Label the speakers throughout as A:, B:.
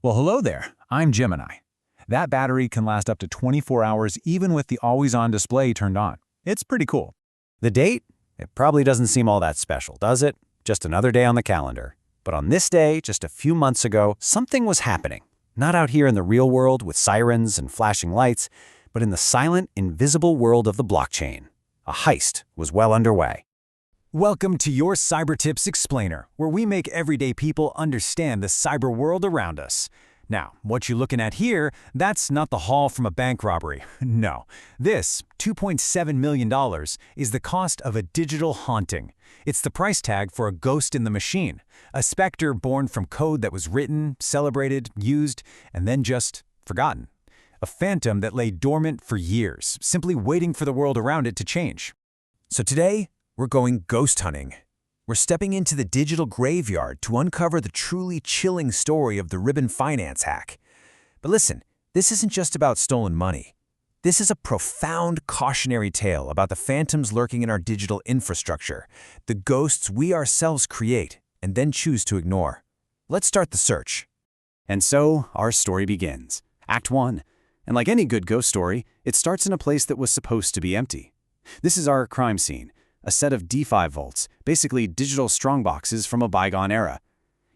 A: Well, hello there. I'm Gemini. That battery can last up to 24 hours even with the always-on display turned on. It's pretty cool.
B: The date? It probably doesn't seem all that special, does it? Just another day on the calendar. But on this day, just a few months ago, something was happening. Not out here in the real world with sirens and flashing lights, but in the silent, invisible world of the blockchain. A heist was well underway.
A: Welcome to your Cyber Tips Explainer, where we make everyday people understand the cyber world around us. Now, what you're looking at here, that's not the haul from a bank robbery. No. This, $2.7 million, is the cost of a digital haunting. It's the price tag for a ghost in the machine, a specter born from code that was written, celebrated, used, and then just forgotten. A phantom that lay dormant for years, simply waiting for the world around it to change. So today, we're going ghost hunting. We're stepping into the digital graveyard to uncover the truly chilling story of the Ribbon Finance hack. But listen, this isn't just about stolen money. This is a profound cautionary tale about the phantoms lurking in our digital infrastructure, the ghosts we ourselves create and then choose to ignore. Let's start the search.
B: And so, our story begins. Act 1. And like any good ghost story, it starts in a place that was supposed to be empty. This is our crime scene. A set of DeFi vaults, basically digital strongboxes from a bygone era.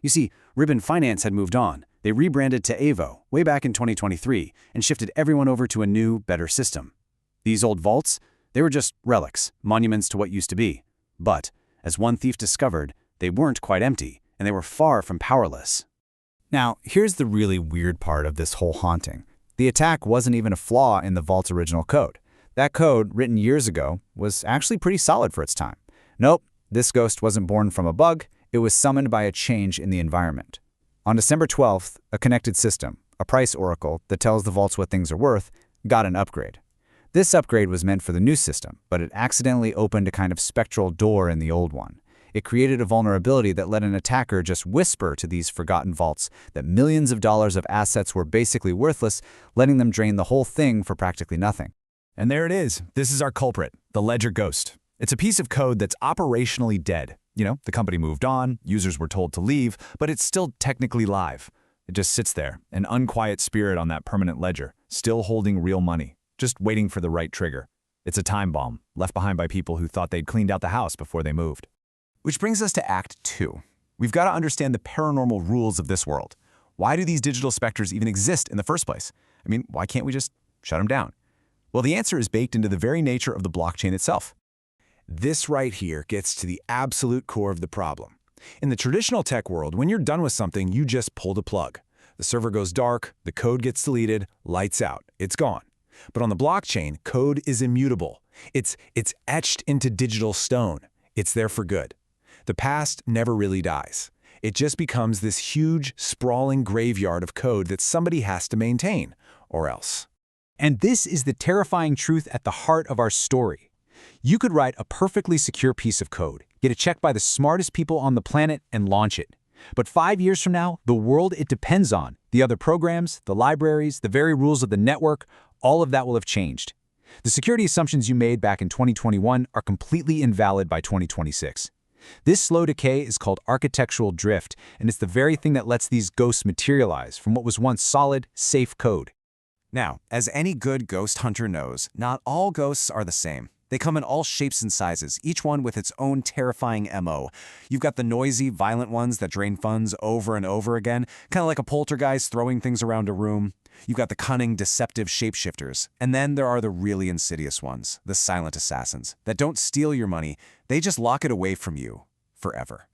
B: You see, Ribbon Finance had moved on. They rebranded to Avo way back in 2023 and shifted everyone over to a new, better system. These old vaults, they were just relics, monuments to what used to be. But, as one thief discovered, they weren't quite empty, and they were far from powerless.
A: Now, here's the really weird part of this whole haunting. The attack wasn't even a flaw in the vault's original code. That code, written years ago, was actually pretty solid for its time. Nope, this ghost wasn't born from a bug, it was summoned by a change in the environment. On December 12th, a connected system, a price oracle that tells the vaults what things are worth, got an upgrade. This upgrade was meant for the new system, but it accidentally opened a kind of spectral door in the old one. It created a vulnerability that let an attacker just whisper to these forgotten vaults that millions of dollars of assets were basically worthless, letting them drain the whole thing for practically nothing.
C: And there it is. This is our culprit, the Ledger Ghost. It's a piece of code that's operationally dead. You know, the company moved on, users were told to leave, but it's still technically live. It just sits there, an unquiet spirit on that permanent ledger, still holding real money, just waiting for the right trigger. It's a time bomb, left behind by people who thought they'd cleaned out the house before they moved. Which brings us to Act 2. We've got to understand the paranormal rules of this world. Why do these digital specters even exist in the first place? I mean, why can't we just shut them down? Well, the answer is baked into the very nature of the blockchain itself. This right here gets to the absolute core of the problem. In the traditional tech world, when you're done with something, you just pull the plug. The server goes dark, the code gets deleted, lights out, it's gone. But on the blockchain, code is immutable. It's etched into digital stone. It's there for good. The past never really dies. It just becomes this huge, sprawling graveyard of code that somebody has to maintain, or else.
A: And this is the terrifying truth at the heart of our story. You could write a perfectly secure piece of code, get it checked by the smartest people on the planet, and launch it. But 5 years from now, the world it depends on, the other programs, the libraries, the very rules of the network, all of that will have changed. The security assumptions you made back in 2021 are completely invalid by 2026. This slow decay is called architectural drift, and it's the very thing that lets these ghosts materialize from what was once solid, safe code.
D: Now, as any good ghost hunter knows, not all ghosts are the same. They come in all shapes and sizes, each one with its own terrifying MO. You've got the noisy, violent ones that drain funds over and over again, kind of like a poltergeist throwing things around a room. You've got the cunning, deceptive shapeshifters. And then there are the really insidious ones, the silent assassins, that don't steal your money, they just lock it away from you forever.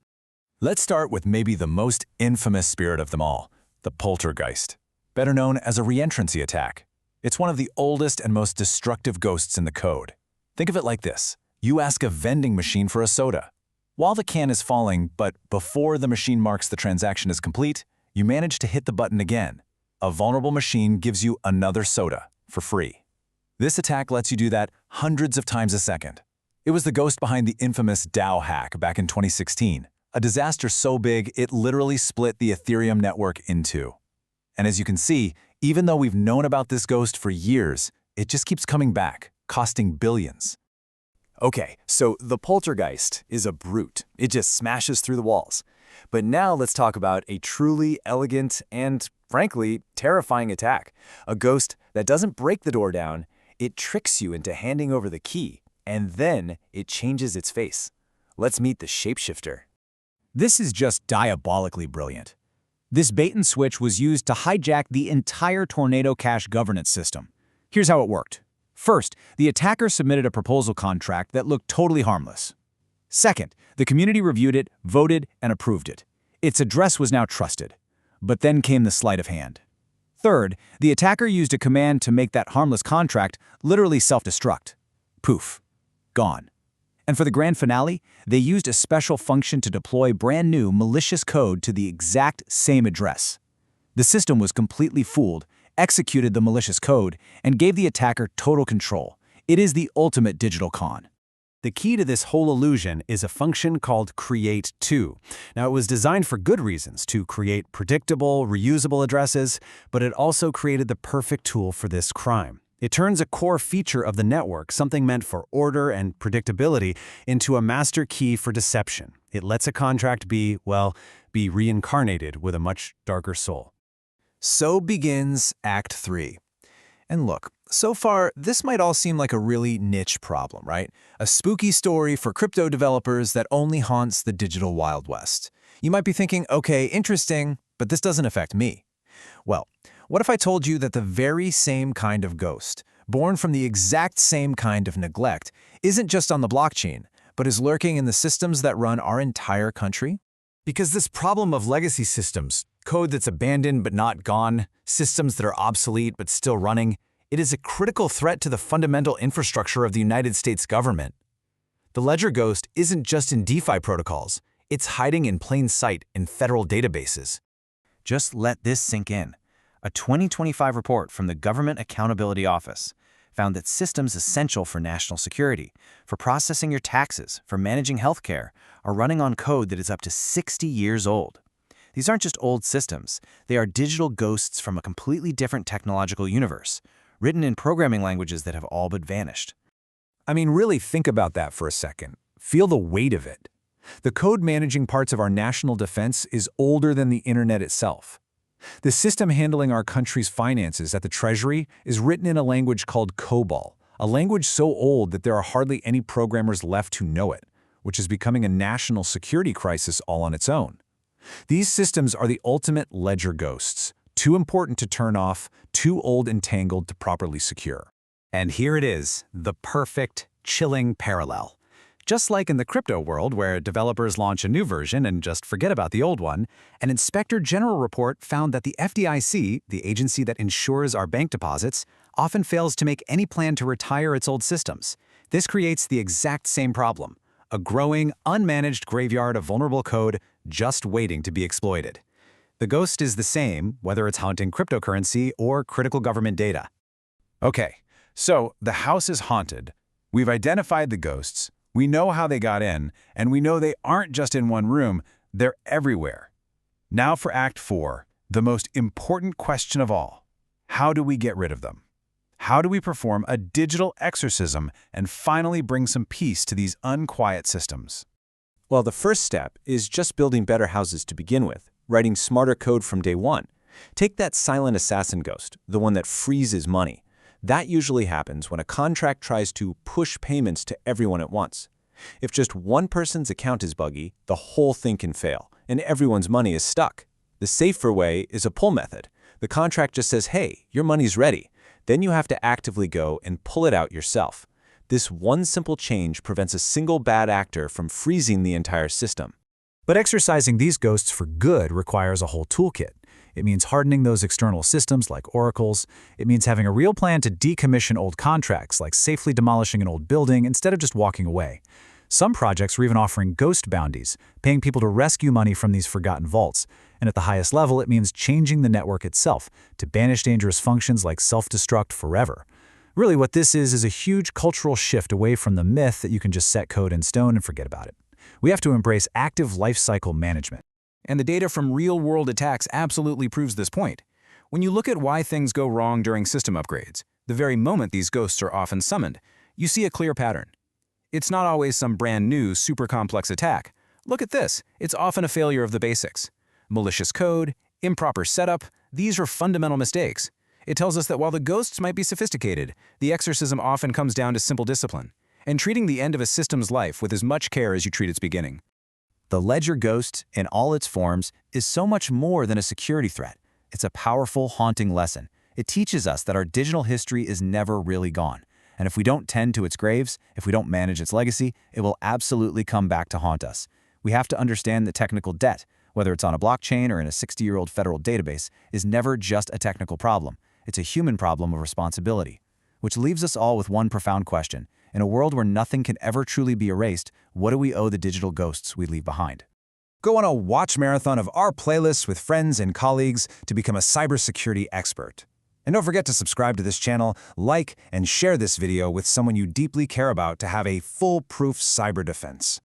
C: Let's start with maybe the most infamous spirit of them all, the poltergeist, better known as a reentrancy attack. It's one of the oldest and most destructive ghosts in the code. Think of it like this. You ask a vending machine for a soda. While the can is falling, but before the machine marks the transaction is complete, you manage to hit the button again. A vulnerable machine gives you another soda for free. This attack lets you do that hundreds of times a second. It was the ghost behind the infamous DAO hack back in 2016, a disaster so big it literally split the Ethereum network in two. And as you can see, even though we've known about this ghost for years, it just keeps coming back, costing billions.
E: Okay, so the poltergeist is a brute. It just smashes through the walls.
B: But now let's talk about a truly elegant and, frankly, terrifying attack. A ghost that doesn't break the door down, it tricks you into handing over the key, and then it changes its face. Let's meet the shapeshifter.
A: This is just diabolically brilliant. This bait and switch was used to hijack the entire Tornado Cash governance system. Here's how it worked. First, the attacker submitted a proposal contract that looked totally harmless. Second, the community reviewed it, voted, and approved it. Its address was now trusted. But then came the sleight of hand. Third, the attacker used a command to make that harmless contract literally self-destruct. Poof. Gone. And for the grand finale, they used a special function to deploy brand new malicious code to the exact same address. The system was completely fooled, executed the malicious code, and gave the attacker total control. It is the ultimate digital con.
B: The key to this whole illusion is a function called create_to. Now, it was designed for good reasons, to create predictable, reusable addresses, but it also created the perfect tool for this crime. It turns a core feature of the network, something meant for order and predictability, into a master key for deception. It lets a contract be reincarnated with a much darker soul.
C: So begins Act 3. And look, so far, this might all seem like a really niche problem, right? A spooky story for crypto developers that only haunts the digital Wild West. You might be thinking, okay, interesting, but this doesn't affect me. Well, what if I told you that the very same kind of ghost, born from the exact same kind of neglect, isn't just on the blockchain, but is lurking in the systems that run our entire country?
B: Because this problem of legacy systems, code that's abandoned but not gone, systems that are obsolete but still running, it is a critical threat to the fundamental infrastructure of the United States government. The ledger ghost isn't just in DeFi protocols, it's hiding in plain sight in federal databases.
E: Just let this sink in. A 2025 report from the Government Accountability Office found that systems essential for national security, for processing your taxes, for managing healthcare, are running on code that is up to 60 years old. These aren't just old systems, they are digital ghosts from a completely different technological universe, written in programming languages that have all but vanished.
C: I mean, really think about that for a second. Feel the weight of it. The code managing parts of our national defense is older than the internet itself. The system handling our country's finances at the Treasury is written in a language called COBOL, a language so old that there are hardly any programmers left who know it, which is becoming a national security crisis all on its own. These systems are the ultimate ledger ghosts, too important to turn off, too old and tangled to properly secure.
B: And here it is, the perfect, chilling parallel. Just like in the crypto world where developers launch a new version and just forget about the old one, an Inspector General report found that the FDIC, the agency that insures our bank deposits, often fails to make any plan to retire its old systems. This creates the exact same problem, a growing, unmanaged graveyard of vulnerable code just waiting to be exploited. The ghost is the same, whether it's haunting cryptocurrency or critical government data.
C: Okay, so the house is haunted. We've identified the ghosts. We know how they got in, and we know they aren't just in one room, they're everywhere. Now for Act 4, the most important question of all. How do we get rid of them? How do we perform a digital exorcism and finally bring some peace to these unquiet systems?
F: Well, the first step is just building better houses to begin with, writing smarter code from day one. Take that silent assassin ghost, the one that freezes money. That usually happens when a contract tries to push payments to everyone at once. If just one person's account is buggy, the whole thing can fail, and everyone's money is stuck. The safer way is a pull method. The contract just says, hey, your money's ready. Then you have to actively go and pull it out yourself. This one simple change prevents a single bad actor from freezing the entire system.
A: But exercising these ghosts for good requires a whole toolkit. It means hardening those external systems like oracles. It means having a real plan to decommission old contracts, like safely demolishing an old building instead of just walking away. Some projects are even offering ghost bounties, paying people to rescue money from these forgotten vaults. And at the highest level, it means changing the network itself to banish dangerous functions like self-destruct forever. Really, what this is a huge cultural shift away from the myth that you can just set code in stone and forget about it. We have to embrace active lifecycle management.
G: And the data from real-world attacks absolutely proves this point. When you look at why things go wrong during system upgrades, the very moment these ghosts are often summoned, you see a clear pattern. It's not always some brand new, super complex attack. Look at this. It's often a failure of the basics. Malicious code, improper setup, these are fundamental mistakes. It tells us that while the ghosts might be sophisticated, the exorcism often comes down to simple discipline and treating the end of a system's life with as much care as you treat its beginning.
E: The ledger ghost, in all its forms, is so much more than a security threat. It's a powerful, haunting lesson. It teaches us that our digital history is never really gone. And if we don't tend to its graves, if we don't manage its legacy, it will absolutely come back to haunt us. We have to understand that technical debt, whether it's on a blockchain or in a 60-year-old federal database, is never just a technical problem. It's a human problem of responsibility. Which leaves us all with one profound question. In a world where nothing can ever truly be erased, what do we owe the digital ghosts we leave behind?
A: Go on a watch marathon of our playlists with friends and colleagues to become a cybersecurity expert. And don't forget to subscribe to this channel, like, and share this video with someone you deeply care about to have a foolproof cyber defense.